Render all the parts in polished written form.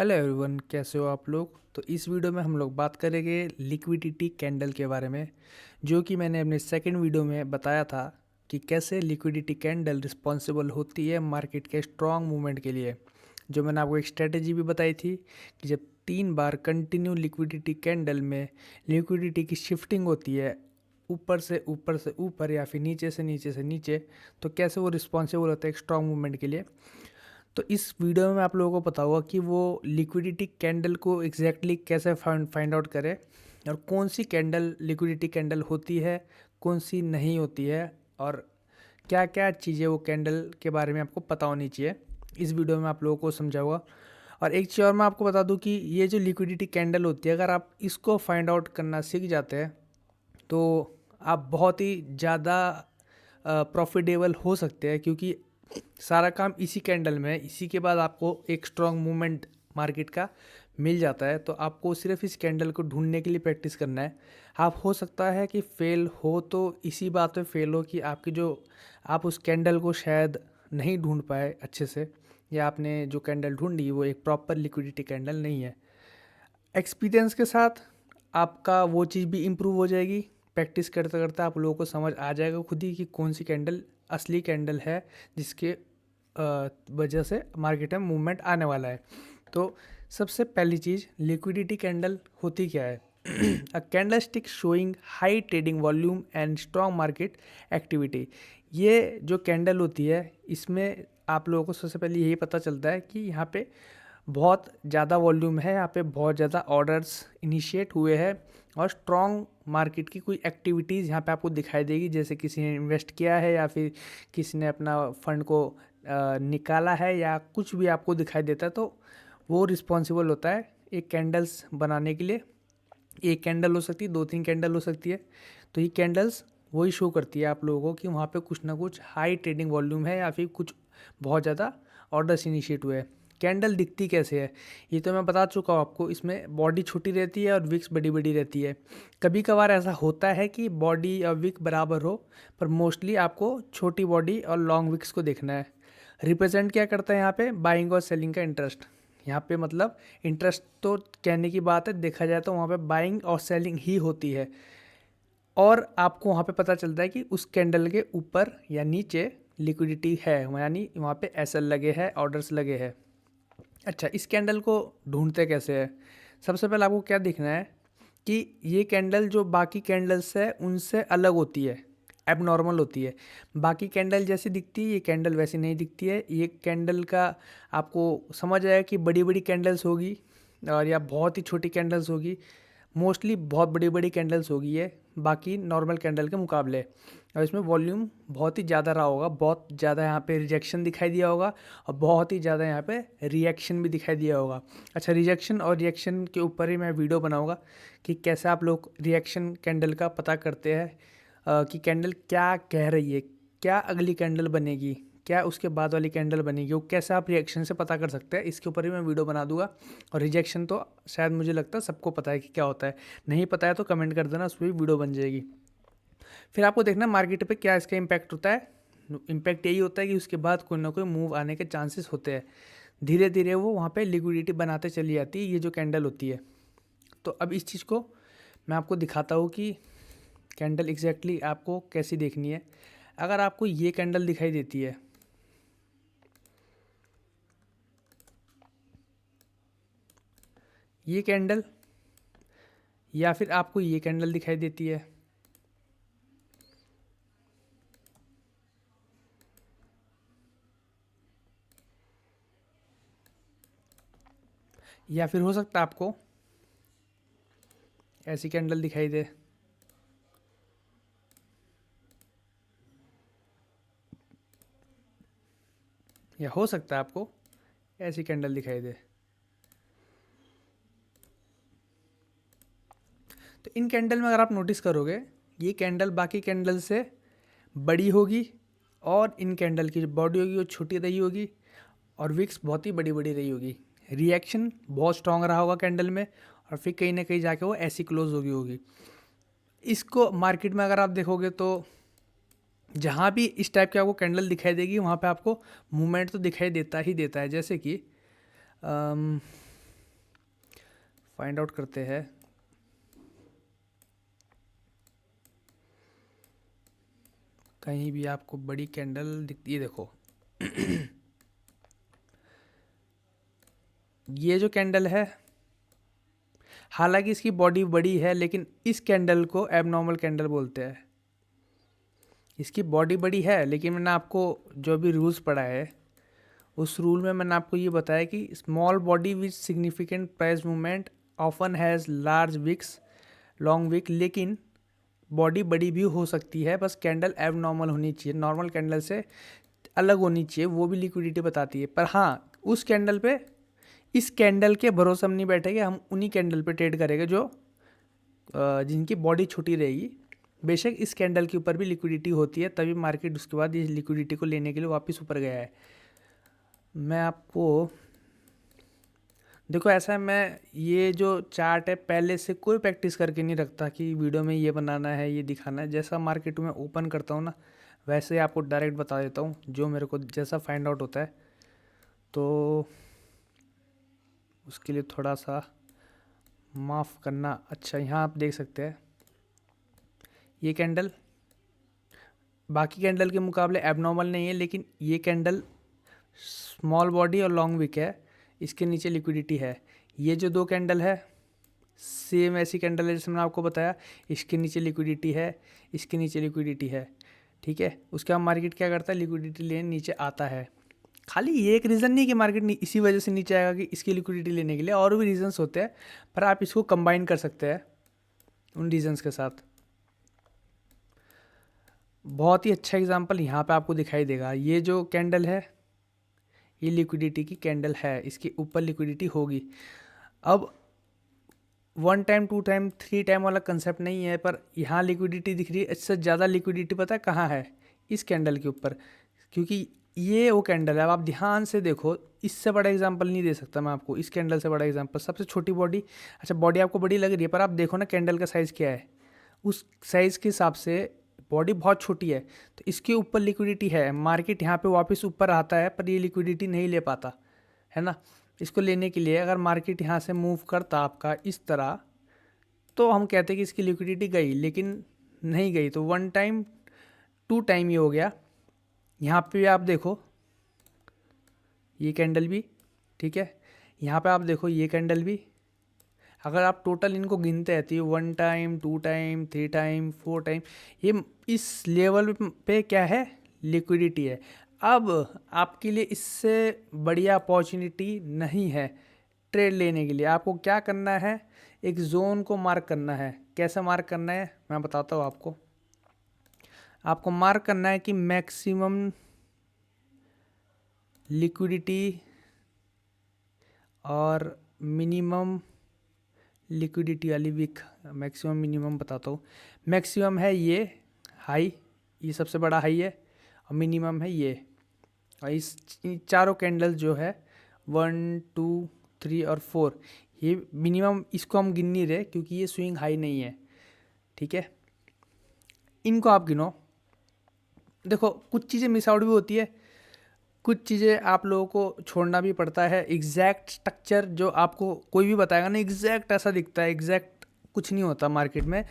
Hello everyone, कैसे हो आप लोग। तो इस वीडियो में हम लोग बात करेंगे लिक्विडिटी कैंडल के बारे में, जो कि मैंने अपने सेकंड वीडियो में बताया था कि कैसे लिक्विडिटी कैंडल रिस्पॉन्सिबल होती है मार्केट के स्ट्रॉन्ग मूवमेंट के लिए। जो मैंने आपको एक स्ट्रेटेजी भी बताई थी कि जब 3 बार कंटिन्यू लिक्विडिटी कैंडल में लिक्विडिटी की शिफ्टिंग होती है ऊपर से ऊपर से ऊपर या फिर नीचे से नीचे से नीचे, तो कैसे वो रिस्पॉन्सिबल होता है एक स्ट्रॉन्ग मूवमेंट के लिए। तो इस वीडियो में आप लोगों को पता होगा कि वो लिक्विडिटी कैंडल को एग्जैक्टली कैसे फाइंड आउट करें और कौन सी कैंडल लिक्विडिटी कैंडल होती है, कौन सी नहीं होती है, और क्या क्या चीज़ें वो कैंडल के बारे में आपको पता होनी चाहिए। इस वीडियो में आप लोगों को समझाऊंगा। और एक चीज़ और मैं आपको बता दूं कि ये जो लिक्विडिटी कैंडल होती है, अगर आप इसको फाइंड आउट करना सीख जाते हैं तो आप बहुत ही ज़्यादा प्रॉफिटेबल हो सकते हैं, क्योंकि सारा काम इसी कैंडल में है। इसी के बाद आपको एक स्ट्रॉन्ग मूवमेंट मार्केट का मिल जाता है। तो आपको सिर्फ इस कैंडल को ढूंढने के लिए प्रैक्टिस करना है। आप हो सकता है कि फेल हो तो इसी बात पे फेल हो कि आपकी जो आप उस कैंडल को शायद नहीं ढूंढ पाए अच्छे से, या आपने जो कैंडल ढूंढी वो एक प्रॉपर लिक्विडिटी कैंडल नहीं है। एक्सपीरियंस के साथ आपका वो चीज़ भी इम्प्रूव हो जाएगी। प्रैक्टिस करते करते आप लोगों को समझ आ जाएगा खुद ही कि कौन सी कैंडल असली कैंडल है, जिसके वजह से मार्केट में मूवमेंट आने वाला है। तो सबसे पहली चीज़, लिक्विडिटी कैंडल होती क्या है। अ candle stick showing high trading volume and strong market activity. ये जो कैंडल होती है, इसमें आप लोगों को सबसे पहले यही पता चलता है कि यहाँ पे बहुत ज़्यादा वॉल्यूम है, यहाँ पे बहुत ज़्यादा ऑर्डर्स इनिशिएट हुए हैं और स्ट्रॉन्ग मार्केट की कोई एक्टिविटीज़ यहाँ पे आपको दिखाई देगी, जैसे किसी ने इन्वेस्ट किया है या फिर किसी ने अपना फंड को निकाला है या कुछ भी आपको दिखाई देता है, तो वो रिस्पॉन्सिबल होता है एक कैंडल्स बनाने के लिए। एक कैंडल हो सकती है, 2-3 कैंडल हो सकती है। तो ये कैंडल्स वही शो करती है आप लोगों को कि वहाँ पे कुछ ना कुछ हाई ट्रेडिंग वॉल्यूम है या फिर कुछ बहुत ज़्यादा ऑर्डर्स इनिशिएट हुए हैं। कैंडल दिखती कैसे है, ये तो मैं बता चुका हूँ आपको। इसमें बॉडी छोटी रहती है और विक्स बड़ी बड़ी रहती है। कभी कभार ऐसा होता है कि बॉडी और विक बराबर हो, पर मोस्टली आपको छोटी बॉडी और लॉन्ग विक्स को देखना है। रिप्रेजेंट क्या करता है यहाँ पे, बाइंग और सेलिंग का इंटरेस्ट। यहाँ पे मतलब इंटरेस्ट तो कहने की बात है, देखा जाए तो वहाँ पे बाइंग और सेलिंग ही होती है। और आपको वहाँ पे पता चलता है कि उस कैंडल के ऊपर या नीचे लिक्विडिटी है, यानी वहाँ पे एसएल लगे हैं, ऑर्डर्स लगे हैं। अच्छा, इस कैंडल को ढूंढते कैसे है। सबसे पहले आपको क्या देखना है कि ये कैंडल जो बाकी कैंडल्स है उनसे अलग होती है, एबनॉर्मल होती है। बाकी कैंडल जैसी दिखती है ये कैंडल वैसी नहीं दिखती है। ये कैंडल का आपको समझ आएगा कि बड़ी बड़ी कैंडल्स होगी और या बहुत ही छोटी कैंडल्स होगी। मोस्टली बहुत बड़ी बड़ी कैंडल्स होगी ये बाकी नॉर्मल कैंडल के मुकाबले। और इसमें वॉल्यूम बहुत ही ज़्यादा रहा होगा, बहुत ज़्यादा यहाँ पे रिजेक्शन दिखाई दिया होगा और बहुत ही ज़्यादा यहाँ पे रिएक्शन भी दिखाई दिया होगा। अच्छा, रिजेक्शन और रिएक्शन के ऊपर ही मैं वीडियो बनाऊंगा कि कैसे आप लोग रिएक्शन कैंडल का पता करते हैं, कि कैंडल क्या कह रही है, क्या अगली कैंडल बनेगी, क्या उसके बाद वाली कैंडल बनेगी, वो कैसे आप रिएक्शन से पता कर सकते हैं। इसके ऊपर ही मैं वीडियो बना दूंगा। और रिजेक्शन तो शायद मुझे लगता है सबको पता है कि क्या होता है। नहीं पता है तो कमेंट कर देना, उस पर भी वीडियो बन जाएगी। फिर आपको देखना मार्केट पे क्या इसका इम्पैक्ट होता है। इम्पैक्ट यही होता है कि उसके बाद कोई ना कोई मूव आने के चांसेस होते हैं। धीरे धीरे वो वहाँ पे लिक्विडिटी बनाते चली जाती है ये जो कैंडल होती है। तो अब इस चीज़ को मैं आपको दिखाता हूँ कि कैंडल एग्जैक्टली आपको कैसी देखनी है। अगर आपको ये कैंडल दिखाई देती है, ये कैंडल, या फिर आपको ये कैंडल दिखाई देती है, या फिर हो सकता है आपको ऐसी कैंडल दिखाई दे, या हो सकता है आपको ऐसी कैंडल दिखाई दे। तो इन कैंडल में अगर आप नोटिस करोगे, ये कैंडल बाकी कैंडल से बड़ी होगी और इन कैंडल की जो बॉडी होगी वो छोटी रही होगी और विक्स बहुत ही बड़ी बड़ी रही होगी। रिएक्शन बहुत स्ट्रांग रहा होगा कैंडल में और फिर कहीं ना कहीं जाके वो ऐसी क्लोज होगी। इसको मार्केट में अगर आप देखोगे तो जहाँ भी इस टाइप की आपको कैंडल दिखाई देगी वहाँ पे आपको मूवमेंट तो दिखाई देता ही देता है। जैसे कि फाइंड आउट करते हैं। कहीं भी आपको बड़ी कैंडल दिखती है, देखो ये जो कैंडल है, हालांकि इसकी बॉडी बड़ी है, लेकिन इस कैंडल को एबनॉर्मल कैंडल बोलते हैं। इसकी बॉडी बड़ी है, लेकिन मैंने आपको जो भी रूल्स पढ़ा है उस रूल में मैंने आपको ये बताया कि small body with significant price movement often has large wicks long wick, लेकिन बॉडी बड़ी भी हो सकती है, बस कैंडल एबनॉर्मल होनी चाहिए, नॉर्मल कैंडल से अलग होनी चाहिए, वो भी लिक्विडिटी बताती है। पर हाँ, उस कैंडल पे, इस कैंडल के भरोसे हम नहीं बैठेंगे, हम उन्हीं कैंडल पे ट्रेड करेंगे जो जिनकी बॉडी छोटी रहेगी। बेशक इस कैंडल के ऊपर भी लिक्विडिटी होती है, तभी मार्केट उसके बाद इस लिक्विडिटी को लेने के लिए वापस ऊपर गया है। मैं आपको देखो, ऐसा है, मैं ये जो चार्ट है पहले से कोई प्रैक्टिस करके नहीं रखता कि वीडियो में ये बनाना है, ये दिखाना है। जैसा मार्केट में ओपन करता हूँ ना, वैसे ही आपको डायरेक्ट बता देता हूँ जो मेरे को जैसा फाइंड आउट होता है। तो उसके लिए थोड़ा सा माफ़ करना। अच्छा, यहाँ आप देख सकते हैं ये कैंडल बाकी कैंडल के मुकाबले एबनॉर्मल नहीं है, लेकिन ये कैंडल स्मॉल बॉडी और लॉन्ग विक है, इसके नीचे लिक्विडिटी है। ये जो दो कैंडल है सेम ऐसी कैंडल है जैसे मैंने आपको बताया, इसके नीचे लिक्विडिटी है, इसके नीचे लिक्विडिटी है, ठीक है। उसके बाद मार्केट क्या करता है, लिक्विडिटी लेने नीचे आता है। खाली ये एक रीज़न नहीं कि मार्केट इसी वजह से नीचे आएगा कि इसकी लिक्विडिटी लेने के लिए, और भी रीजंस होते हैं, पर आप इसको कंबाइन कर सकते हैं उन रीजंस के साथ। बहुत ही अच्छा एग्जांपल यहाँ पे आपको दिखाई देगा। ये जो कैंडल है ये लिक्विडिटी की कैंडल है, इसके ऊपर लिक्विडिटी होगी। अब 1 टाइम 2 टाइम 3 टाइम वाला कंसेप्ट नहीं है, पर यहाँ लिक्विडिटी दिख रही है। इससे ज़्यादा लिक्विडिटी पता है कहाँ है, इस कैंडल के ऊपर, क्योंकि ये वो कैंडल है। अब आप ध्यान से देखो, इससे बड़ा एग्जांपल नहीं दे सकता मैं आपको, इस कैंडल से बड़ा एग्जांपल। सबसे छोटी बॉडी, अच्छा बॉडी आपको बड़ी लग रही है, पर आप देखो ना कैंडल का साइज़ क्या है, उस साइज़ के हिसाब से बॉडी बहुत छोटी है, तो इसके ऊपर लिक्विडिटी है। मार्केट यहाँ पे वापस ऊपर आता है, पर ये लिक्विडिटी नहीं ले पाता है ना। इसको लेने के लिए अगर मार्केट यहाँ से मूव करता आपका इस तरह, तो हम कहते हैं कि इसकी लिक्विडिटी गई, लेकिन नहीं गई। तो 1 टाइम 2 टाइम ये हो गया। यहाँ पे आप देखो ये कैंडल भी, ठीक है, यहाँ पे आप देखो ये कैंडल भी। अगर आप टोटल इनको गिनते हैं तो ये 1 टाइम 2 टाइम 3 टाइम 4 टाइम, ये इस लेवल पे क्या है, लिक्विडिटी है। अब आपके लिए इससे बढ़िया अपॉर्चुनिटी नहीं है ट्रेड लेने के लिए। आपको क्या करना है, एक जोन को मार्क करना है। कैसे मार्क करना है मैं बताता हूँ आपको। आपको मार्क करना है कि मैक्सिमम लिक्विडिटी और मिनिमम लिक्विडिटी वाली वीक, मैक्सिमम मिनिमम बताता हूँ। मैक्सिमम है ये हाई, ये सबसे बड़ा हाई है, और मिनिमम है ये। और इस चारों कैंडल्स जो है 1 2 3 और 4, ये मिनिमम, इसको हम गिन नहीं रहे क्योंकि ये स्विंग हाई नहीं है, ठीक है। इनको आप गिनो। देखो कुछ चीज़ें मिस आउट भी होती है, कुछ चीज़ें आप लोगों को छोड़ना भी पड़ता है। एग्जैक्ट स्ट्रक्चर जो आपको कोई भी बताएगा ना, एग्जैक्ट ऐसा दिखता है, एग्जैक्ट कुछ नहीं होता मार्केट में।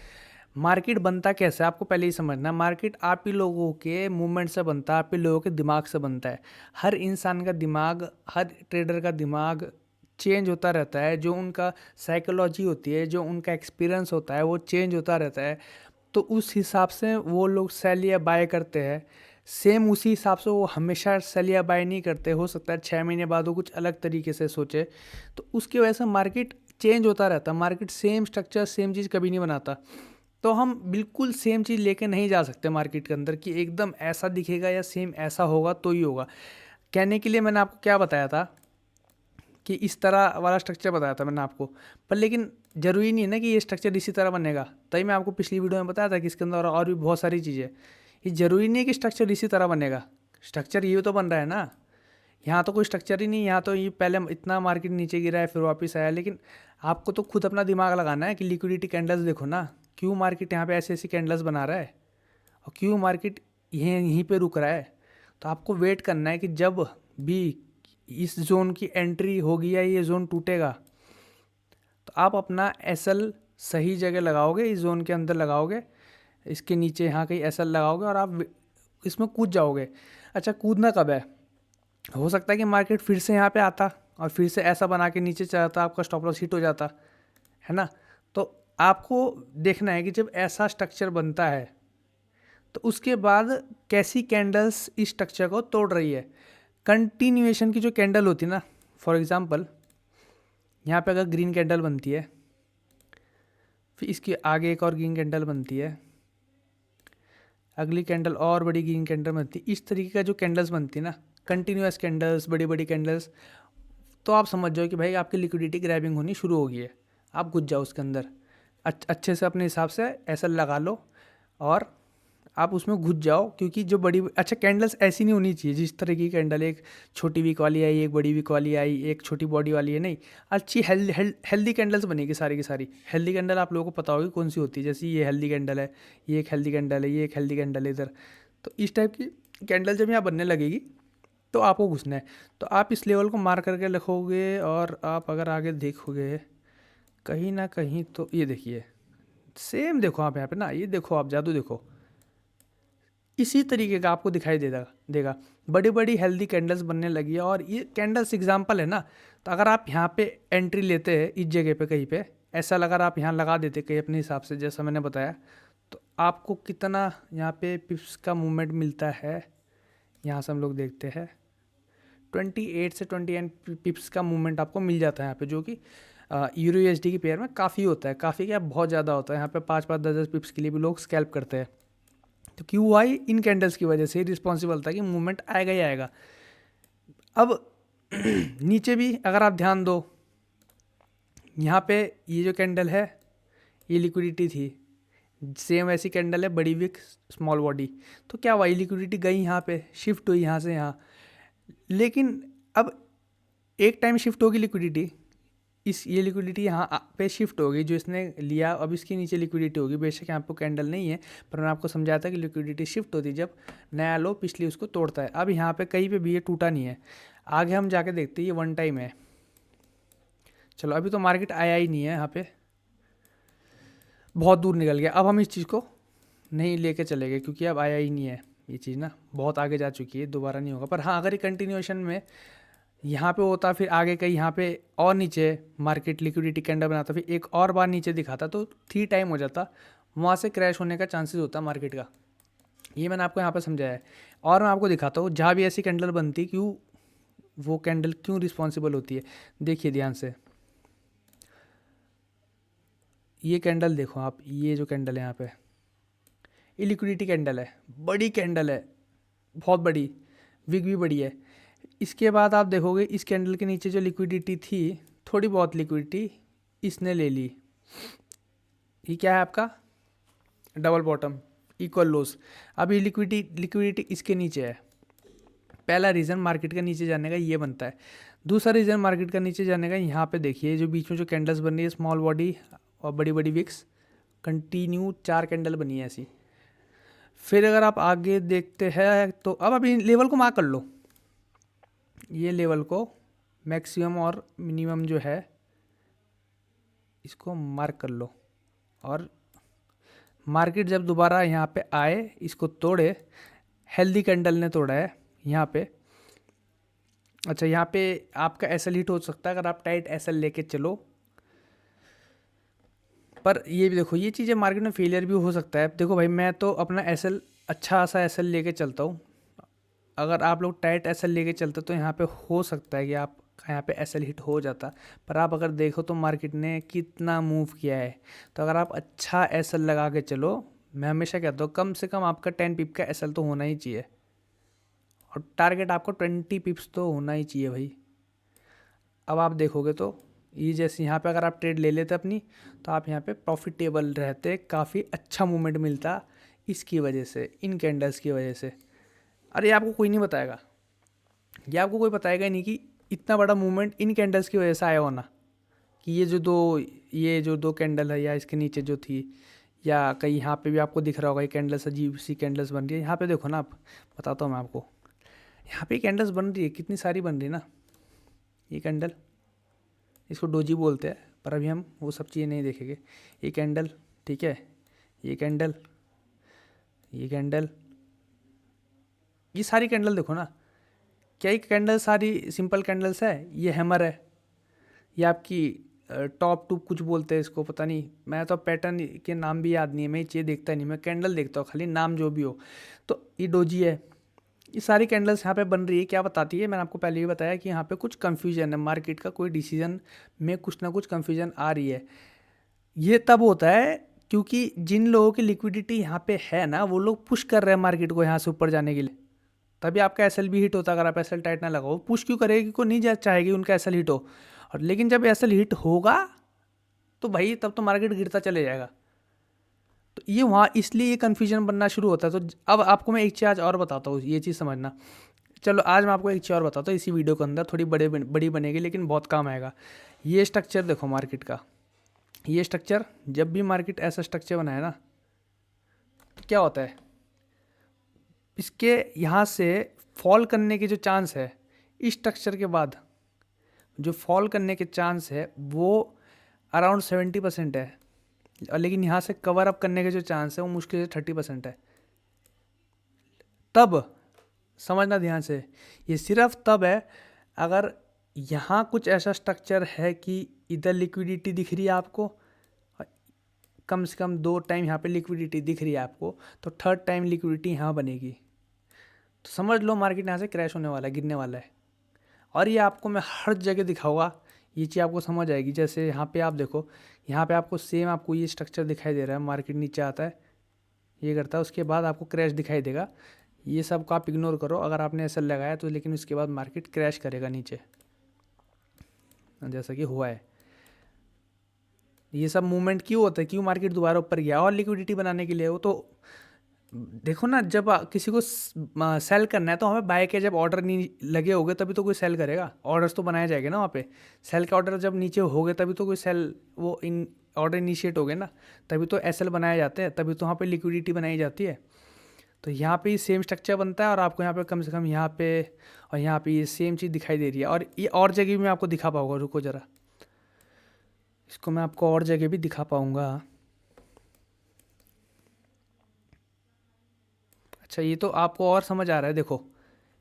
मार्केट बनता कैसे है आपको पहले ही समझना। मार्केट आप ही लोगों के मूवमेंट से बनता है, आप ही लोगों के दिमाग से बनता है। हर इंसान का दिमाग, हर ट्रेडर का दिमाग चेंज होता रहता है। जो उनका साइकोलॉजी होती है, जो उनका एक्सपीरियंस होता है, वो चेंज होता रहता है। तो उस हिसाब से वो लोग सेल या बाय करते हैं। सेम उसी हिसाब से वो हमेशा सेल या बाय नहीं करते। हो सकता है 6 महीने बाद वो कुछ अलग तरीके से सोचे, तो उसकी वजह से मार्केट चेंज होता रहता है। मार्केट सेम स्ट्रक्चर सेम चीज़ कभी नहीं बनाता। तो हम बिल्कुल सेम चीज़ लेके नहीं जा सकते मार्केट के अंदर कि एकदम ऐसा दिखेगा या सेम ऐसा होगा तो ही होगा। कहने के लिए मैंने आपको क्या बताया था कि इस तरह वाला स्ट्रक्चर बताया था मैंने आपको, पर लेकिन ज़रूरी नहीं है ना कि ये स्ट्रक्चर इसी तरह बनेगा। तभी मैं आपको पिछली वीडियो में बताया था कि इसके अंदर और भी बहुत सारी चीज़ें, ये ज़रूरी नहीं है कि स्ट्रक्चर इसी तरह बनेगा। स्ट्रक्चर ये तो बन रहा है ना, यहाँ तो कोई स्ट्रक्चर ही नहीं। यहाँ तो ये पहले इतना मार्केट नीचे गिरा है फिर वापस आया, लेकिन आपको तो खुद अपना दिमाग लगाना है कि लिक्विडिटी कैंडल्स देखो ना, क्यों मार्केट यहाँ पे ऐसी ऐसी कैंडल्स बना रहा है और क्यों मार्केट यहीं पे रुक रहा है। तो आपको वेट करना है कि जब भी इस जोन की एंट्री होगी या ये जोन टूटेगा, तो आप अपना एसएल सही जगह लगाओगे, इस जोन के अंदर लगाओगे, इसके नीचे यहाँ कहीं एसएल लगाओगे और आप इसमें कूद जाओगे। अच्छा, कूदना कब है? हो सकता है कि मार्केट फिर से यहाँ पे आता और फिर से ऐसा बना के नीचे चला जाता, आपका स्टॉप लॉस हिट हो जाता है ना। तो आपको देखना है कि जब ऐसा स्ट्रक्चर बनता है तो उसके बाद कैसी कैंडल्स इस स्ट्रक्चर को तोड़ रही है। कंटिन्यूएशन की जो कैंडल होती है ना, फॉर एग्जांपल यहाँ पे अगर ग्रीन कैंडल बनती है, फिर इसके आगे एक और ग्रीन कैंडल बनती है, अगली कैंडल और बड़ी ग्रीन कैंडल बनती है, इस तरीके का जो कैंडल्स बनती है ना, कंटिन्यूअस कैंडल्स, बड़ी बड़ी कैंडल्स, तो आप समझ जाओ कि भाई आपकी लिक्विडिटी ग्रैबिंग होनी शुरू हो गई है। आप घुस जाओ उसके अंदर, अच्छे से अपने हिसाब से ऐसा लगा लो और आप उसमें घुस जाओ, क्योंकि जो बड़ी अच्छा कैंडल्स ऐसी नहीं होनी चाहिए जिस तरह की कैंडल एक छोटी वीक वाली आई, एक बड़ी वीक वाली आई, एक छोटी बॉडी वाली है, नहीं। अच्छी हेल्दी कैंडल्स बनेगी सारी की सारी। हेल्दी कैंडल आप लोगों को पता होगी कौन सी होती है, जैसे ये हेल्दी कैंडल है, ये एक हेल्दी कैंडल है, ये एक हेल्दी कैंडल है इधर। तो इस टाइप की कैंडल जब यहाँ बनने लगेगी तो आपको घुसना है। तो आप इस लेवल को मार करके रखोगे और आप अगर आगे देखोगे कहीं ना कहीं, तो ये देखिए सेम, देखो आप यहाँ पे ना, ये देखो आप जादू देखो, इसी तरीके का आपको दिखाई देगा बड़ी बड़ी हेल्दी कैंडल्स बनने लगी है। और ये कैंडल्स एग्जांपल है ना। तो अगर आप यहाँ पे एंट्री लेते हैं इस जगह पे कहीं पे, ऐसा अगर आप यहाँ लगा देते कहीं अपने हिसाब से जैसा मैंने बताया, तो आपको कितना यहाँ पे पिप्स का मूवमेंट मिलता है, यहाँ से हम लोग देखते हैं 28 से 29 पिप्स का मूवमेंट आपको मिल जाता है यहाँ पे, जो कि यूरो यूएसडी की पेयर में काफ़ी होता है, काफ़ी क्या बहुत ज़्यादा होता है। यहाँ पे 5-5, 10-10 पिप्स के लिए भी लोग स्कैल्प करते हैं। तो क्यों आई? इन कैंडल्स की वजह से ही रिस्पॉन्सिबल था कि मूवमेंट आएगा ही आएगा। अब नीचे भी अगर आप ध्यान दो, यहाँ पे ये जो कैंडल है ये लिक्विडिटी थी, सेम ऐसी कैंडल है बड़ी विक स्मॉल बॉडी। तो क्या हुआ? लिक्विडिटी गई यहाँ पे, शिफ्ट हुई यहाँ से यहाँ। लेकिन अब एक टाइम शिफ्ट होगी लिक्विडिटी, ये लिक्विडिटी यहाँ पे शिफ्ट हो गई, जो इसने लिया अब इसके नीचे लिक्विडिटी होगी। बेशक यहाँ पे कैंडल नहीं है, पर मैंने आपको समझाया था कि लिक्विडिटी शिफ्ट होती है जब नया लो पिछली उसको तोड़ता है। अब यहाँ पे कहीं पे भी ये टूटा नहीं है। आगे हम जाके देखते हैं, ये वन टाइम है। चलो अभी तो मार्केट आया ही नहीं है, यहाँ पे बहुत दूर निकल गया। अब हम इस चीज़ को नहीं लेके चले गए क्योंकि अब आया ही नहीं है ये चीज़ ना, बहुत आगे जा चुकी है, दोबारा नहीं होगा। पर हाँ, अगर ये कंटिन्यूएशन में यहाँ पे होता, फिर आगे कहीं यहाँ पे और नीचे मार्केट लिक्विडिटी कैंडल बनाता, फिर एक और बार नीचे दिखाता, तो 3 टाइम हो जाता, वहाँ से क्रैश होने का चांसेस होता मार्केट का। ये मैंने आपको यहाँ पे समझाया है। और मैं आपको दिखाता हूँ जहाँ भी ऐसी कैंडल बनती, क्यों वो कैंडल क्यों रिस्पॉन्सिबल होती है। देखिए ध्यान से, ये कैंडल देखो आप, ये जो कैंडल है यहाँ पे, ये लिक्विडिटी कैंडल है, बड़ी कैंडल है, बहुत बड़ी, विग भी बड़ी है। इसके बाद आप देखोगे इस कैंडल के नीचे जो लिक्विडिटी थी, थोड़ी बहुत लिक्विडिटी इसने ले ली। ये क्या है आपका? Double bottom, equal loss. अब ये लिक्विडिटी इसके नीचे है। पहला रीज़न मार्केट का नीचे जाने का ये बनता है। दूसरा रीज़न मार्केट का नीचे जाने का, यहाँ पे देखिए जो बीच में जो कैंडल्स बन रही है, स्मॉल बॉडी और बड़ी बड़ी विक्स, कंटिन्यू 4 कैंडल बनी है ऐसी। फिर अगर आप आगे देखते हैं तो अब अभी लेवल को मार्क कर लो, ये लेवल को मैक्सिमम और मिनिमम जो है इसको मार्क कर लो। और मार्केट जब दोबारा यहाँ पे आए, इसको तोड़े, हेल्दी कैंडल ने तोड़ा है यहाँ पे। अच्छा, यहाँ पे आपका एसएल हिट हो सकता है अगर आप टाइट एसएल लेके चलो, पर ये भी देखो ये चीज़ें मार्केट में फेलियर भी हो सकता है। देखो भाई, मैं तो अपना एसएल अच्छा सा एसएल लेके चलता हूँ। अगर आप लोग टाइट एसएल लेके चलते तो यहाँ पे हो सकता है कि आप यहाँ पे एसएल हिट हो जाता। पर आप अगर देखो तो मार्केट ने कितना मूव किया है, तो अगर आप अच्छा एसएल लगा के चलो, मैं हमेशा कहता हूँ कम से कम आपका 10 पिप का एसएल तो होना ही चाहिए, और टारगेट आपको 20 पिप्स तो होना ही चाहिए भाई। अब आप देखोगे तो ये जैसे यहाँ पे अगर आप ट्रेड ले लेते अपनी, तो आप यहाँ पे प्रॉफिटेबल रहते, काफ़ी अच्छा मूवमेंट मिलता इसकी वजह से, इन कैंडल्स की वजह से। अरे आपको कोई नहीं बताएगा, ये आपको कोई बताएगा ही नहीं कि इतना बड़ा मूवमेंट इन कैंडल्स की वजह से आया होना, कि ये जो दो कैंडल है या इसके नीचे जो थी, या कहीं यहाँ पे भी आपको दिख रहा होगा ये कैंडल्स, अजीब सी कैंडल्स बन रही है। यहाँ पे देखो ना आप, बताता हूँ मैं आपको, यहाँ पे कैंडल्स बन रही है, कितनी सारी बन रही है ना। ये कैंडल, इसको डोजी बोलते हैं, पर अभी हम वो सब चीज़ें नहीं देखेंगे। ये कैंडल, ठीक है, ये कैंडल, ये कैंडल, ये सारी कैंडल देखो ना, क्या ये कैंडल सारी सिंपल कैंडल्स है? ये हैमर है, ये आपकी टॉप टूप कुछ बोलते हैं इसको, पता नहीं, मैं तो पैटर्न के नाम भी याद नहीं है, मैं ये चीज़ देखता नहीं, मैं कैंडल देखता हूँ खाली, नाम जो भी हो। तो ये डोजी है, ये सारी कैंडल्स यहाँ पे बन रही है, क्या बताती है? मैंने आपको पहले ही बताया कि यहाँ पे कुछ कन्फ्यूजन है, मार्केट का कोई डिसीजन में कुछ ना कुछ कन्फ्यूजन आ रही है। ये तब होता है क्योंकि जिन लोगों की लिक्विडिटी यहाँ पे है ना, वो लोग पुश कर रहे हैं मार्केट को यहाँ से ऊपर जाने के लिए, तभी आपका एसएल भी हिट होता है। अगर आप एसएल टाइट ना लगाओ, पुश क्यों करेगी? को नहीं जा चाहेगी उनका एसएल हिट हो, और लेकिन जब एसएल हिट होगा तो भाई तब तो मार्केट गिरता चले जाएगा। तो ये वहाँ इसलिए ये कन्फ्यूजन बनना शुरू होता है। तो अब आपको मैं एक चीज़ आज और बताता हूँ, ये चीज़ समझना। चलो आज मैं आपको एक चीज़ और बताता हूँ इसी वीडियो के अंदर, थोड़ी बड़ी बनेगी लेकिन बहुत काम आएगा। ये स्ट्रक्चर देखो मार्केट का, ये स्ट्रक्चर, जब भी मार्केट ऐसा स्ट्रक्चर बनाए ना तो क्या होता है, इसके यहाँ से फॉल करने के जो चांस है, इस स्ट्रक्चर के बाद जो फॉल करने के चांस है वो अराउंड 70% है, और लेकिन यहाँ से कवर अप करने के जो चांस है वो मुश्किल से 30% है। तब समझना ध्यान से, ये सिर्फ तब है अगर यहाँ कुछ ऐसा स्ट्रक्चर है कि इधर लिक्विडिटी दिख रही है आपको, कम से कम 2 टाइम यहाँ पे लिक्विडिटी दिख रही है आपको, तो थर्ड टाइम लिक्विडिटी यहाँ बनेगी, तो समझ लो मार्केट यहाँ से क्रैश होने वाला है, गिरने वाला है। और ये आपको मैं हर जगह दिखाऊंगा, ये चीज़ आपको समझ आएगी। जैसे यहाँ पे आप देखो, यहाँ पे आपको सेम आपको ये स्ट्रक्चर दिखाई दे रहा है, मार्केट नीचे आता है, ये करता है, उसके बाद आपको क्रैश दिखाई देगा। ये सब को आप इग्नोर करो अगर आपने ऐसा लगाया तो, लेकिन उसके बाद मार्केट क्रैश करेगा नीचे, जैसा कि हुआ है। ये सब मूवमेंट क्यों होता है, क्यों मार्केट दोबारा ऊपर गया? और लिक्विडिटी बनाने के लिए। वो तो देखो ना, जब किसी को सेल करना है तो हमें बाय के जब ऑर्डर नहीं लगे होंगे तभी तो कोई सेल करेगा, ऑर्डर्स तो बनाए जाएंगे ना वहाँ पे। सेल के ऑर्डर जब नीचे हो गए तभी तो कोई सेल, वो इन ऑर्डर इनिशिएट हो गए ना, तभी तो एसएल बनाए जाते हैं, तभी तो वहाँ पे लिक्विडिटी बनाई जाती है। तो यहाँ पे ये सेम स्ट्रक्चर बनता है, और आपको यहाँ पे कम से कम यहाँ पे और यहाँ पे ये सेम चीज़ दिखाई दे रही है। और ये और जगह भी मैं आपको दिखा पाऊँगा, रुको ज़रा, इसको मैं आपको और जगह भी दिखा पाऊँगा। अच्छा, ये तो आपको और समझ आ रहा है, देखो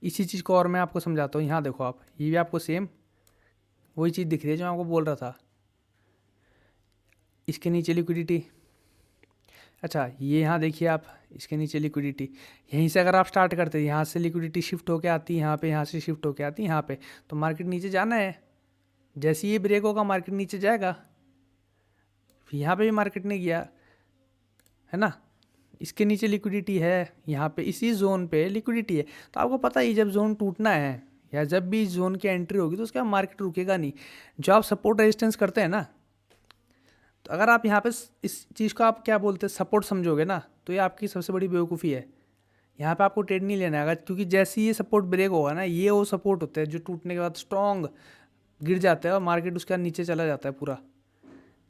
इसी चीज़ को और मैं आपको समझाता हूँ। यहाँ देखो आप, ये भी आपको सेम वही चीज़ दिख रही है जो मैं आपको बोल रहा था, इसके नीचे लिक्विडिटी। अच्छा, ये यहाँ देखिए आप, इसके नीचे लिक्विडिटी, यहीं से अगर आप स्टार्ट करते हैं, यहाँ से लिक्विडिटी शिफ्ट होके आती है यहाँ पे, यहाँ से शिफ्ट होके आती है यहाँ पे, तो मार्केट नीचे जाना है। जैसे ही ये ब्रेक होगा मार्केट नीचे जाएगा, यहाँ पे भी मार्केट ने गया है ना, इसके नीचे लिक्विडिटी है, यहाँ पे इसी जोन पे लिक्विडिटी है। तो आपको पता ही जब जोन टूटना है या जब भी इस जोन की एंट्री होगी तो उसके बाद मार्केट रुकेगा नहीं। जो आप सपोर्ट रेजिस्टेंस करते हैं ना, तो अगर आप यहाँ पे इस चीज़ को आप क्या बोलते हैं, सपोर्ट समझोगे ना, तो ये आपकी सबसे बड़ी बेवकूफ़ी है। यहाँ पे आपको ट्रेड नहीं लेना है, अगर क्योंकि जैसे ही ये सपोर्ट ब्रेक होगा ना, ये वो सपोर्ट होता है जो टूटने के बाद स्ट्रॉन्ग गिर जाता है और मार्केट उसके बाद नीचे चला जाता है पूरा।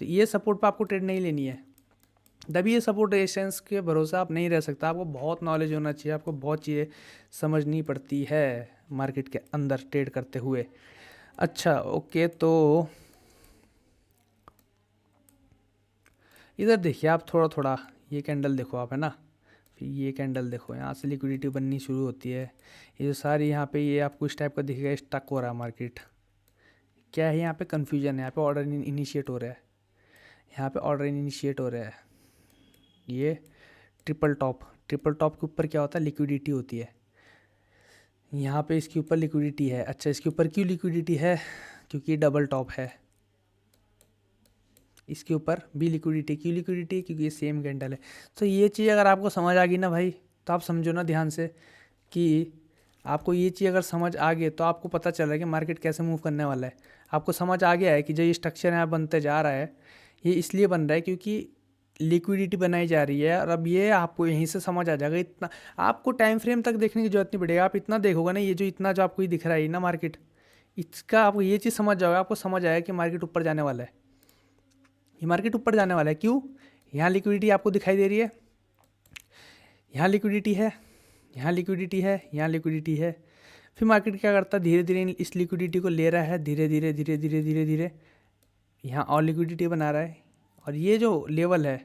तो ये सपोर्ट पे आपको ट्रेड नहीं लेनी है, तभी ये सपोर्ट रेजिस्टेंस के भरोसे आप नहीं रह सकता। आपको बहुत नॉलेज होना चाहिए, आपको बहुत चीज़ें समझनी पड़ती है मार्केट के अंदर ट्रेड करते हुए। अच्छा ओके, तो इधर देखिए आप थोड़ा थोड़ा, ये कैंडल देखो आप, है ना, फिर ये कैंडल देखो, यहाँ से लिक्विडिटी बननी शुरू होती है। ये जो सारी यहाँ पे ये आपको इस टाइप का दिखेगा, स्टक हो रहा है मार्केट, क्या है यहाँ पे कन्फ्यूजन है, यहाँ पे ऑर्डर इनिशिएट हो रहा है, यहाँ पे ऑर्डर इनिशिएट हो रहा है। ये ट्रिपल टॉप के ऊपर क्या होता है, लिक्विडिटी होती है, यहाँ पे इसके ऊपर लिक्विडिटी है। अच्छा, इसके ऊपर क्यों लिक्विडिटी है? क्योंकि डबल टॉप है, इसके ऊपर भी लिक्विडिटी। क्यों लिक्विडिटी? क्योंकि ये सेम कैंडल है। तो ये चीज़ अगर आपको समझ आ गई ना भाई, तो आप समझो ना ध्यान से कि आपको ये चीज़ अगर समझ आ गई तो आपको पता चल रहा है कि मार्केट कैसे मूव करने वाला है। आपको समझ आ गया है कि जो ये स्ट्रक्चर यहाँ बनते जा रहा है, ये इसलिए बन रहा है क्योंकि लिक्विडिटी बनाई जा रही है। और अब ये आपको यहीं से समझ आ जाएगा, इतना आपको टाइम फ्रेम तक देखने की जरूरत नहीं पड़ेगी। आप इतना देखोगे ना, ये जो इतना जो आपको ये दिख रहा है ना मार्केट, इसका आपको ये चीज़ समझ जाओगे, आपको समझ आएगा कि मार्केट ऊपर जाने वाला है, ये मार्केट ऊपर जाने वाला है। क्यों? यहाँ लिक्विडिटी आपको दिखाई दे रही है, यहाँ लिक्विडिटी है, यहाँ लिक्विडिटी है, यहाँ लिक्विडिटी है। फिर मार्केट क्या करता है, धीरे धीरे इस लिक्विडिटी को ले रहा है, धीरे धीरे धीरे धीरे धीरे धीरे, यहाँ और लिक्विडिटी बना रहा है, और ये जो लेवल है,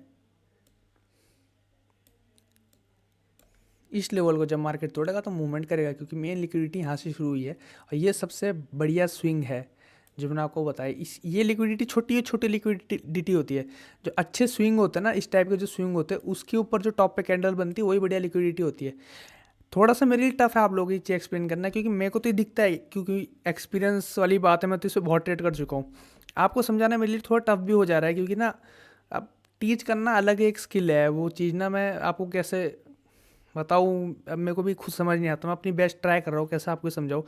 इस लेवल को जब मार्केट तोड़ेगा तो मूवमेंट करेगा, क्योंकि मेन लिक्विडिटी यहाँ से शुरू हुई है और ये सबसे बढ़िया स्विंग है जो मैंने आपको बताया। इस ये लिक्विडिटी छोटी लिक्विडिटी होती है। जो अच्छे स्विंग होते हैं ना, इस टाइप के जो स्विंग होते हैं, उसके ऊपर जो टॉप पे कैंडल बनती है वही बढ़िया लिक्विडिटी होती है। थोड़ा सा मेरे लिए टफ है आप लोगों की चीज़ एक्सप्लेन करना, क्योंकि मेरे को तो ये दिखता है, क्योंकि एक्सपीरियंस वाली बात है, मैं तो इसे बहुत ट्रेड कर चुका हूँ। आपको समझाना मेरे लिए थोड़ा टफ भी हो जा रहा है, क्योंकि ना अब टीच करना अलग एक स्किल है। वो चीज़ ना मैं आपको कैसे बताऊँ, अब मेरे को भी खुद समझ नहीं आता। मैं अपनी बेस्ट ट्राई कर रहा हूँ कैसे आपको समझाऊँ।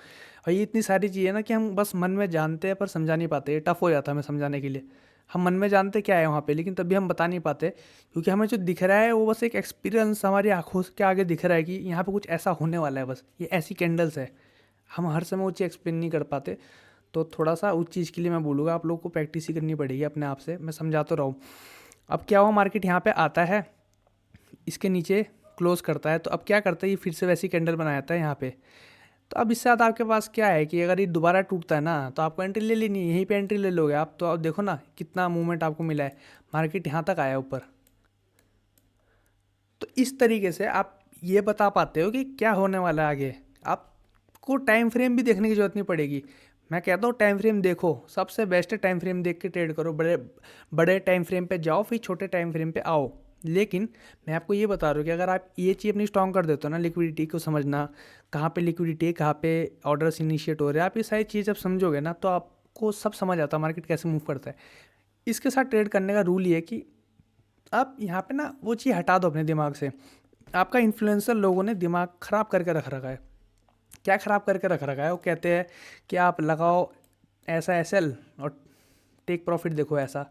और ये इतनी सारी चीज़ें ना कि हम बस मन में जानते हैं पर समझा नहीं पाते। ये टफ हो जाता है हमें समझाने के लिए। हम मन में जानते क्या है वहाँ पे, लेकिन तभी हम बता नहीं पाते, क्योंकि हमें जो दिख रहा है वो बस एक एक्सपीरियंस हमारी आंखों के आगे दिख रहा है कि यहाँ पे कुछ ऐसा होने वाला है, बस ये ऐसी कैंडल्स है। हम हर समय वो चीज़ एक्सप्लेन नहीं कर पाते। तो थोड़ा सा उस चीज़ के लिए मैं बोलूँगा आप लोग को प्रैक्टिस ही करनी पड़ेगी अपने आप से। मैं समझा तो रहा हूँ। अब क्या हुआ, मार्केट यहाँ पे आता है, इसके नीचे क्लोज करता है, तो अब क्या करता है, ये फिर से वैसी कैंडल बना जाता है यहाँ पे। तो अब इससे ज़्यादा आपके पास क्या है कि अगर ये दोबारा टूटता है ना, तो आपको एंट्री ले लेनी है, यहीं पे एंट्री ले लोगे आप। तो आप देखो ना कितना मूवमेंट आपको मिला है, मार्केट यहाँ तक आया ऊपर। तो इस तरीके से आप ये बता पाते हो कि क्या होने वाला है आगे। आपको टाइम फ्रेम भी देखने की ज़रूरत नहीं पड़ेगी। मैं कहता हूँ टाइम फ्रेम देखो, सबसे बेस्ट है टाइम फ्रेम देख के ट्रेड करो। बड़े बड़े टाइम फ्रेम पे जाओ, फिर छोटे टाइम फ्रेम पे आओ। लेकिन मैं आपको ये बता रहा हूँ कि अगर आप ये चीज़ अपनी स्ट्रॉन्ग कर देते हो ना, लिक्विडिटी को समझना, कहाँ पे लिक्विडिटी है, कहाँ पे ऑर्डर्स इनिशिएट हो रहे हैं, आप ये सारी चीज़ जब समझोगे ना, तो आपको सब समझ आता है मार्केट कैसे मूव करता है। इसके साथ ट्रेड करने का रूल ये है कि आप यहाँ पे ना वो चीज़ हटा दो अपने दिमाग से। आपका इन्फ्लुएंसर लोगों ने दिमाग ख़राब करके रख रखा है। क्या ख़राब करके रख रखा है, वो कहते हैं कि आप लगाओ ऐसा एसएल और टेक प्रॉफिट देखो ऐसा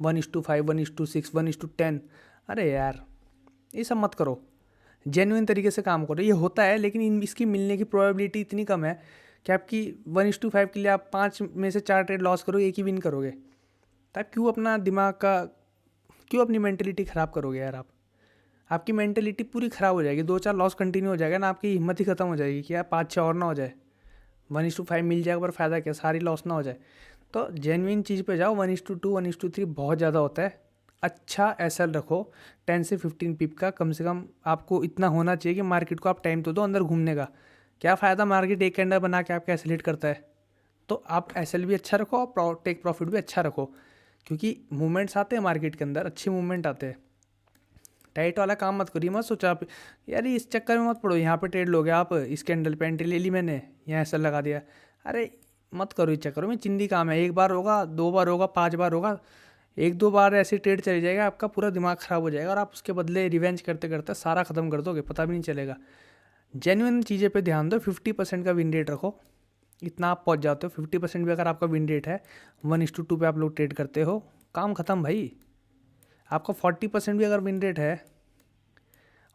1:5, 1:6, 1:10। अरे यार, ये सब मत करो, जेन्युइन तरीके से काम करो। ये होता है, लेकिन इसकी मिलने की प्रोबेबिलिटी इतनी कम है कि आपकी 1:5 के लिए आप 5 में से 4 ट्रेड लॉस करोगे, एक ही विन करोगे। तो आप क्यों अपना दिमाग का, क्यों अपनी मेंटलिटी ख़राब करोगे यार। आपकी मेंटलिटी पूरी ख़राब हो जाएगी। 2-4 लॉस कंटिन्यू हो जाएगा ना, आपकी हिम्मत ही ख़त्म हो जाएगी कि यार 5-6 और ना हो जाए। 1:5 मिल जाएगा पर फ़ायदा क्या, सारी लॉस ना हो जाए। तो जेन्युइन चीज़ पे जाओ। 1:2, 1:3 बहुत ज़्यादा होता है। अच्छा एसएल रखो 10 से 15 पिप का, कम से कम आपको इतना होना चाहिए कि मार्केट को आप टाइम तो दो अंदर घूमने का। क्या फ़ायदा मार्केट एक कैंडल बना के आपका एसलेट करता है। तो आप एसएल भी अच्छा रखो और टेक प्रॉफिट भी अच्छा रखो, क्योंकि मूवमेंट्स आते हैं मार्केट के अंदर, अच्छे मूवमेंट आते हैं। टाइट वाला काम मत करिए, मत सोचो आप यार इस चक्कर में मत पड़ो, यहाँ पे ट्रेड लोगे आप, इस कैंडल पे एंट्री ले ली मैंने, यहाँ ऐसा लगा दिया। अरे मत करो इस चक्कर में, चिंदी काम है। एक बार होगा, 2 बार होगा, 5 बार होगा, 1-2 बार ऐसी ट्रेड चली जाएगा, आपका पूरा दिमाग ख़राब हो जाएगा और आप उसके बदले रिवेंज करते करते सारा ख़त्म कर दोगे, पता भी नहीं चलेगा। जेन्युइन चीज़ें पे ध्यान दो। 50% का विन रेट रखो, इतना आप पहुँच जाते हो। 50% भी अगर आपका विन रेट है, 1:2 पे आप लोग ट्रेड करते हो, काम ख़त्म भाई। आपका 40% भी अगर विन रेट है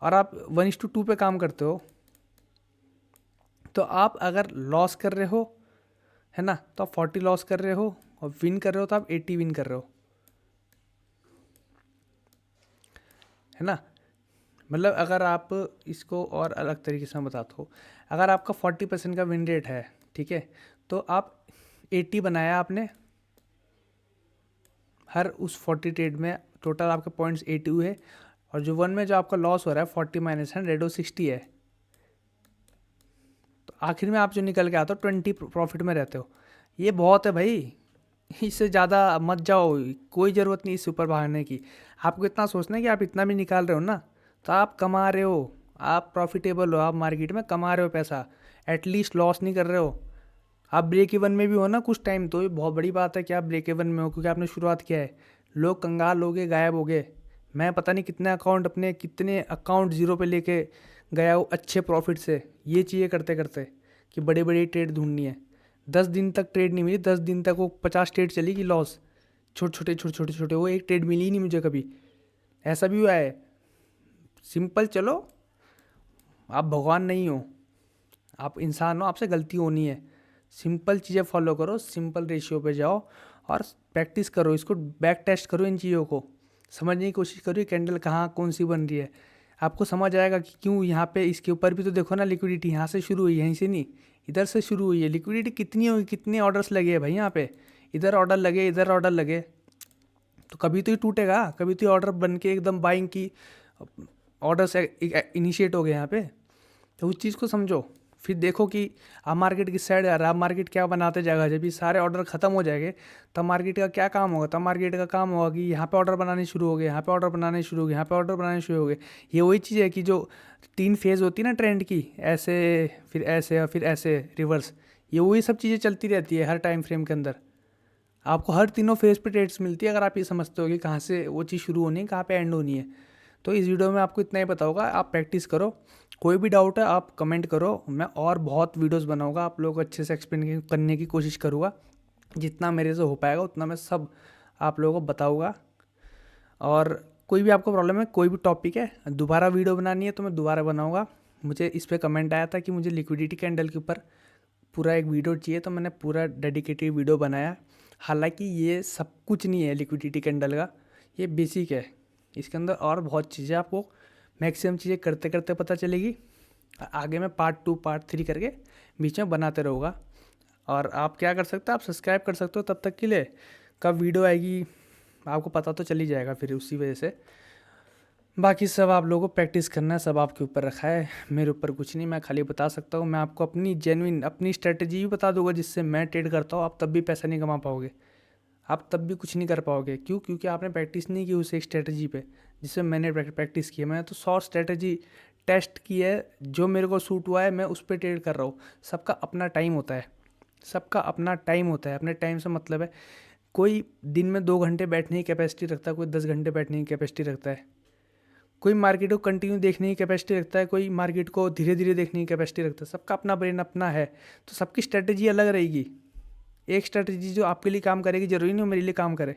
और आप 1:2 पे काम करते हो, तो आप अगर लॉस कर रहे हो, है ना, तो आप 40 लॉस कर रहे हो, और विन कर रहे हो तो आप 80 विन कर रहे हो, है ना। मतलब अगर आप इसको और अलग तरीके से मैं बताता हूँ, अगर आपका 40% का विन रेट है, ठीक है, तो आप 80 बनाया आपने, हर उस 40 ट्रेड में टोटल आपके पॉइंट्स 80 हुए, और जो वन में जो आपका लॉस हो रहा है 40 माइनस 100 वो 60 है। तो आखिर में आप जो निकल के आते हो 20 प्रॉफिट में रहते हो। ये बहुत है भाई, इससे ज़्यादा मत जाओ। कोई ज़रूरत नहीं इससे ऊपर भागने की। आपको इतना सोचना है कि आप इतना भी निकाल रहे हो ना, तो आप कमा रहे हो, आप प्रॉफिटेबल हो, आप मार्केट में कमा रहे हो पैसा, एटलीस्ट लॉस नहीं कर रहे हो। आप ब्रेक इवन में भी हो ना कुछ टाइम, तो ये बहुत बड़ी बात है कि आप ब्रेक इवन में हो, क्योंकि आपने शुरुआत किया है। लोग कंगाल हो गए, गायब हो गए। मैं पता नहीं कितने अकाउंट ज़ीरो पे लेके गया हूँ अच्छे प्रॉफिट से, ये चीज़ें करते करते कि बड़े बड़े ट्रेड ढूंढनी है। 10 दिन तक ट्रेड नहीं मिली, 10 दिन तक वो 50 ट्रेड चली गई लॉस, छोटे छोटे, वो एक ट्रेड मिली ही नहीं मुझे कभी। ऐसा भी हुआ है। सिंपल चलो, आप भगवान नहीं हो, आप इंसान हो, आपसे गलती होनी है। सिंपल चीज़ें फॉलो करो, सिंपल रेशियो पे जाओ और प्रैक्टिस करो, इसको बैक टेस्ट करो, इन चीज़ों को समझने की कोशिश करो, कैंडल कहाँ कौन सी बन रही है। आपको समझ आएगा कि क्यों यहाँ पे, इसके ऊपर भी तो देखो ना, लिक्विडिटी यहाँ से शुरू हुई है, यहीं से नहीं, इधर से शुरू हुई है। लिक्विडिटी कितनी होगी, कितने ऑर्डर्स लगे हैं भाई यहाँ पे, इधर ऑर्डर लगे इधर ऑर्डर लगे, तो कभी तो ये टूटेगा, कभी तो ये ऑर्डर बन के एकदम बाइंग की ऑर्डर से इनिशिएट हो गए यहाँ पे। तो उस चीज़ को समझो, फिर देखो कि आप मार्केट किस साइड आ रहा है, आप मार्केट क्या बनाते जाएगा। जब ये सारे ऑर्डर खत्म हो जाएंगे तब मार्केट का क्या काम होगा, तब मार्केट का काम होगा कि यहाँ पे ऑर्डर बनाने शुरू हो गए, यहाँ पे ऑर्डर बनाने शुरू हो गए, यहाँ पे ऑर्डर बनाने शुरू हो गए। ये वही चीज़ है कि जो 3 फेज़ होती है ना ट्रेंड की, ऐसे और फिर ऐसे रिवर्स, ये वही सब चीज़ें चलती रहती है हर टाइम फ्रेम के अंदर। आपको हर तीनों फेज़ पे ट्रेड्स मिलती है, अगर आप ये समझते हो कि कहाँ से वो चीज़ शुरू होनी है, कहाँ पे एंड होनी है। तो इस वीडियो में आपको इतना ही पता होगा, आप प्रैक्टिस करो। कोई भी डाउट है आप कमेंट करो, मैं और बहुत वीडियोस बनाऊंगा, आप लोगों को अच्छे से एक्सप्लेन करने की कोशिश करूँगा। जितना मेरे से हो पाएगा उतना मैं सब आप लोगों को बताऊँगा। और कोई भी आपको प्रॉब्लम है, कोई भी टॉपिक है, दोबारा वीडियो बनानी है तो मैं दोबारा बनाऊँगा। मुझे इस पर कमेंट आया था कि मुझे लिक्विडिटी कैंडल के ऊपर पूरा एक वीडियो चाहिए, तो मैंने पूरा डेडिकेटेड वीडियो बनाया। हालांकि ये सब कुछ नहीं है लिक्विडिटी कैंडल का, ये बेसिक है। इसके अंदर और बहुत चीज़ें आपको मैक्सिमम चीज़ें करते करते पता चलेगी। आगे मैं पार्ट 2 पार्ट 3 करके बीच में बनाते रहूँगा। और आप क्या कर सकते हो, आप सब्सक्राइब कर सकते हो तब तक के लिए। कब वीडियो आएगी आपको पता तो चल ही जाएगा फिर उसी वजह से। बाकी सब आप लोगों को प्रैक्टिस करना है, सब आपके ऊपर रखा है, मेरे ऊपर कुछ नहीं। मैं खाली बता सकता हूँ, मैं आपको अपनी जेन्युइन अपनी स्ट्रेटजी भी बता दूंगा जिससे मैं ट्रेड करता हूँ। आप तब भी पैसा नहीं कमा पाओगे, आप तब भी कुछ नहीं कर पाओगे। क्यों? क्योंकि आपने प्रैक्टिस नहीं की उस एक स्ट्रेटजी पे जिससे मैंने प्रैक्टिस की है। मैंने तो 100 स्ट्रेटजी टेस्ट की है, जो मेरे को सूट हुआ है मैं उस पर ट्रेड कर रहा हूँ। सबका अपना टाइम होता है, सबका अपना टाइम होता है। अपने टाइम से मतलब है, कोई दिन में 2 घंटे बैठने की कैपेसिटी रखता है, कोई 10 घंटे बैठने की कैपेसिटी रखता है, कोई मार्केट को कंटिन्यू देखने की कैपेसिटी रखता है, कोई मार्केट को धीरे धीरे देखने की कैपेसिटी रखता है। सबका अपना ब्रेन अपना है, तो सबकी स्ट्रेटजी अलग रहेगी। एक स्ट्रेटजी जो आपके लिए काम करेगी ज़रूरी नहीं वो मेरे लिए काम करे,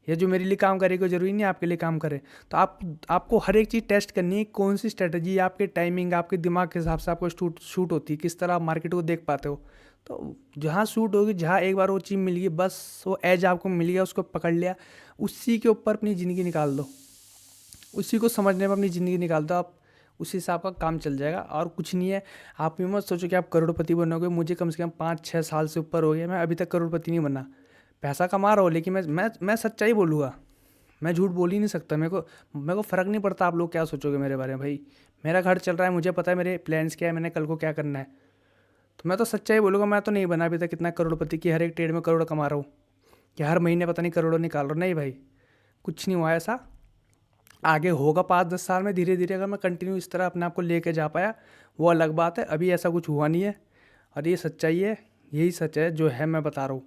या जो मेरे लिए काम करेगी ज़रूरी नहीं आपके लिए काम करे। तो आपको हर एक चीज़ टेस्ट करनी है, कौन सी स्ट्रेटजी आपके टाइमिंग आपके दिमाग के हिसाब से आपको शूट होती है, किस तरह आप मार्केट को देख पाते हो। तो जहाँ शूट होगी, जहाँ एक बार वो चीज़ मिल गई, बस वो एज आपको मिल गया, उसको पकड़ लिया, उसी के ऊपर अपनी ज़िंदगी निकाल दो। उसी को समझने में अपनी ज़िंदगी निकाल दो आप, उसी से आपका काम चल जाएगा और कुछ नहीं है। आप ये मत सोचो कि आप करोड़पति बनोगे। मुझे कम से कम 5-6 साल से ऊपर हो गया, मैं अभी तक करोड़पति नहीं बना। पैसा कमा रहा हूँ, लेकिन मैं सच्चाई बोलूँगा, मैं झूठ बोल ही नहीं सकता। मेरे को फ़र्क नहीं पड़ता आप लोग क्या सोचोगे मेरे बारे में। भाई मेरा घर चल रहा है, मुझे पता है मेरे प्लान्स क्या है, मैंने कल को क्या करना है। तो मैं तो सच्चाई बोलूँगा, मैं तो नहीं बना अभी तक इतना करोड़पति कि हर एक ट्रेड में करोड़ कमा रहा हूँ, कि हर महीने पता नहीं करोड़ों निकाल रहा हूँ। नहीं भाई, कुछ नहीं हुआ ऐसा। आगे होगा 5-10 साल में, धीरे धीरे अगर मैं कंटिन्यू इस तरह अपने आप को लेके जा पाया, वो अलग बात है। अभी ऐसा कुछ हुआ नहीं है, और ये सच्चाई है, यही सच है जो है मैं बता रहा हूँ।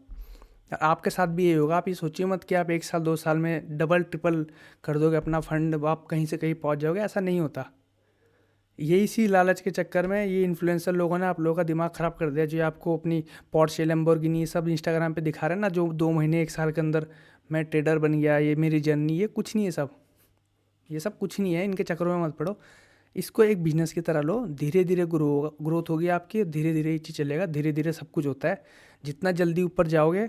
आपके साथ भी यही होगा। आप ये सोचिए मत कि आप 1 साल 2 साल में डबल ट्रिपल कर दोगे अपना फंड, आप कहीं से कहीं पहुँच जाओगे, ऐसा नहीं होता। यही सी लालच के चक्कर में ये इन्फ्लुएंसर लोगों ने आप लोगों का दिमाग ख़राब कर दिया, जो आपको अपनी पोर्शे लैम्बोर्गिनी सब इंस्टाग्राम पे दिखा रहे हैं ना, जो 2 महीने 1 साल के अंदर मैं ट्रेडर बन गया, ये मेरी जर्नी, ये कुछ नहीं है सब, ये सब कुछ नहीं है। इनके चक्करों में मत पड़ो। इसको एक बिजनेस की तरह लो, धीरे धीरे ग्रोथ होगी आपकी, धीरे धीरे ये चीज़ चलेगा, धीरे धीरे सब कुछ होता है। जितना जल्दी ऊपर जाओगे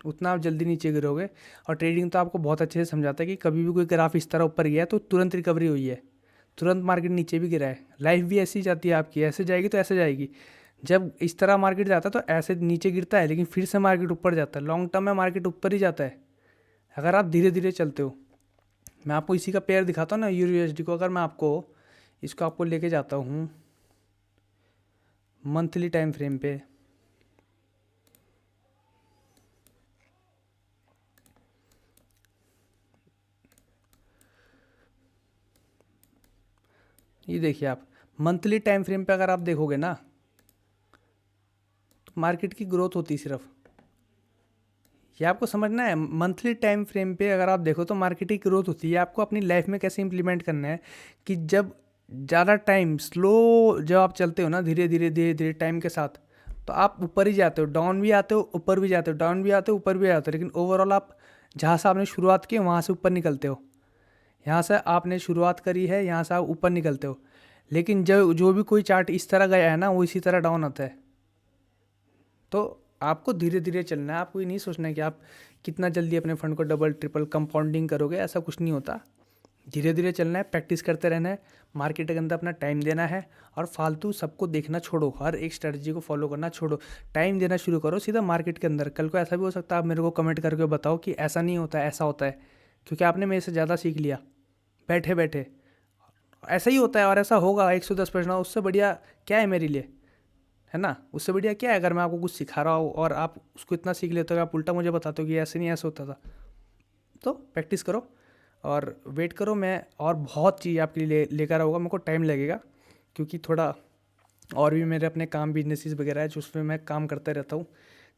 उतना आप जल्दी नीचे गिरोगे। और ट्रेडिंग तो आपको बहुत अच्छे से समझाता है कि कभी भी कोई ग्राफ इस तरह ऊपर गया है तो तुरंत रिकवरी हुई है, तुरंत मार्केट नीचे भी गिरा है। लाइफ भी ऐसी जाती है आपकी, ऐसे जाएगी तो ऐसे जाएगी। जब इस तरह मार्केट जाता है तो ऐसे नीचे गिरता है, लेकिन फिर से मार्केट ऊपर जाता है। लॉन्ग टर्म में मार्केट ऊपर ही जाता है अगर आप धीरे धीरे चलते हो। मैं आपको इसी का पेयर दिखाता हूँ ना, यूएसडी को। अगर मैं इसको आपको लेके जाता हूँ मंथली टाइम फ्रेम पे, ये देखिए आप मंथली टाइम फ्रेम पे अगर आप देखोगे ना, तो मार्केट की ग्रोथ होती है सिर्फ। ये आपको समझना है, मंथली टाइम फ्रेम पे अगर आप देखो तो मार्केट की ग्रोथ होती है। आपको अपनी लाइफ में कैसे इंप्लीमेंट करना है कि जब ज़्यादा टाइम स्लो, जब आप चलते हो ना धीरे धीरे टाइम के साथ, तो आप ऊपर ही जाते हो, डाउन भी आते हो, ऊपर भी जाते हो, डाउन भी आते हो, ऊपर भी आते हो। लेकिन ओवरऑल आप जहाँ से आपने शुरुआत की वहाँ से ऊपर निकलते हो। यहाँ से आपने शुरुआत करी है, यहाँ से आप ऊपर निकलते हो। लेकिन जो भी कोई चार्ट इस तरह गया है ना, वो इसी तरह डाउन आता है। तो आपको धीरे धीरे चलना है। आपको ये नहीं सोचना है कि आप कितना जल्दी अपने फंड को डबल ट्रिपल कंपाउंडिंग करोगे, ऐसा कुछ नहीं होता। धीरे धीरे चलना है, प्रैक्टिस करते रहना है, मार्केट के अंदर अपना टाइम देना है और फालतू सबको देखना छोड़ो, हर एक स्ट्रेटजी को फॉलो करना छोड़ो, टाइम देना शुरू करो सीधा मार्केट के अंदर। कल को ऐसा भी हो सकता है आप मेरे को कमेंट करके बताओ कि ऐसा नहीं होता है, ऐसा होता है, क्योंकि आपने मेरे से ज़्यादा सीख लिया बैठे बैठे। ऐसा ही होता है और ऐसा होगा 110%। उससे बढ़िया क्या है मेरे लिए, है ना? उससे बढ़िया क्या है अगर मैं आपको कुछ सिखा रहा हूँ और आप उसको इतना सीख लेते हो कि आप उल्टा मुझे बताते हो कि ऐसे नहीं, ऐसा होता था। तो प्रैक्टिस करो और वेट करो, मैं और बहुत चीज़ आपके लिए लेकर आऊँगा। मेरे को टाइम लगेगा क्योंकि थोड़ा और भी मेरे अपने काम बिजनेसेस वगैरह है जो उसमें मैं काम करता रहता हूँ,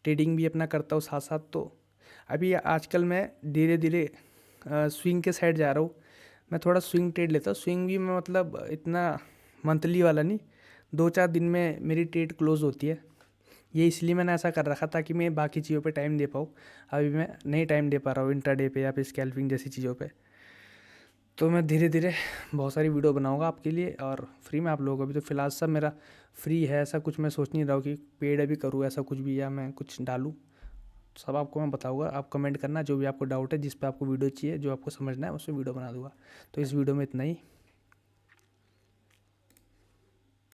ट्रेडिंग भी अपना करता हूँ साथ साथ। तो अभी आजकल मैं धीरे धीरे स्विंग के साइड जा रहा हूँ। मैं थोड़ा स्विंग ट्रेड लेता हूँ, स्विंग भी मैं मतलब इतना मंथली वाला नहीं, 2-4 दिन में मेरी ट्रेड क्लोज होती है। ये इसलिए मैंने ऐसा कर रखा ताकि मैं बाकी चीज़ों पे टाइम दे पाऊँ। अभी मैं नहीं टाइम दे पा रहा हूँ इंट्राडे पे या फिर स्कैल्पिंग जैसी चीज़ों पे। तो मैं धीरे धीरे बहुत सारी वीडियो बनाऊंगा आपके लिए और फ्री में आप लोगों को भी। तो फिलहाल सब मेरा फ्री है, ऐसा कुछ मैं सोच नहीं रहा हूँ कि पेड अभी करूँ ऐसा कुछ भी या मैं कुछ डालूँ। सब आपको मैं बताऊंगा, आप कमेंट करना जो भी आपको डाउट है, जिस पे आपको वीडियो चाहिए, जो आपको समझना है, उससे वीडियो बना दूंगा। तो इस वीडियो में इतना ही।